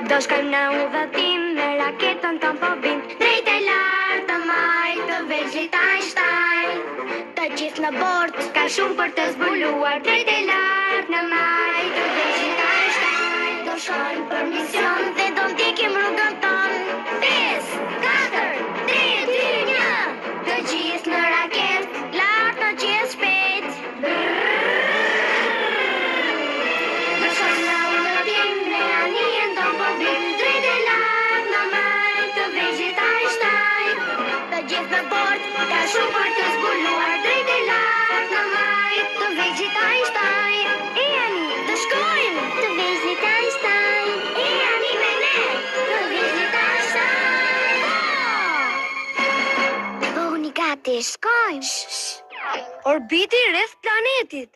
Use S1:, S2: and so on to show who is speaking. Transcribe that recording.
S1: Do shkojmë në udhëtim me raketën tonë po bim drejt e lartë të majtë të vegjit Einstein. Të gjithë në bord ka shumë për të zbuluar drejt e lartë në majtë të vegjit Einstein. Do shkojmë për mision dhe do ndjekim rrugën tonë. 5, 4, 3, 2, 1. Të gjithë në raket, lartë në gjithë shpejt. Do shkojmë në udhëtim me anijen tonë po bim drejt e lartë në majtë të vegjit Einstein. Të gjithë në bord ka shumë për të zbuluar drejt e lartë në majtë të vegjit Einstein. E ani, të shkojmë të vegjit Einstein. E ani me ne të vegjit Einstein. Po, unë gati, shkojmë. Orbiti rreth planetit.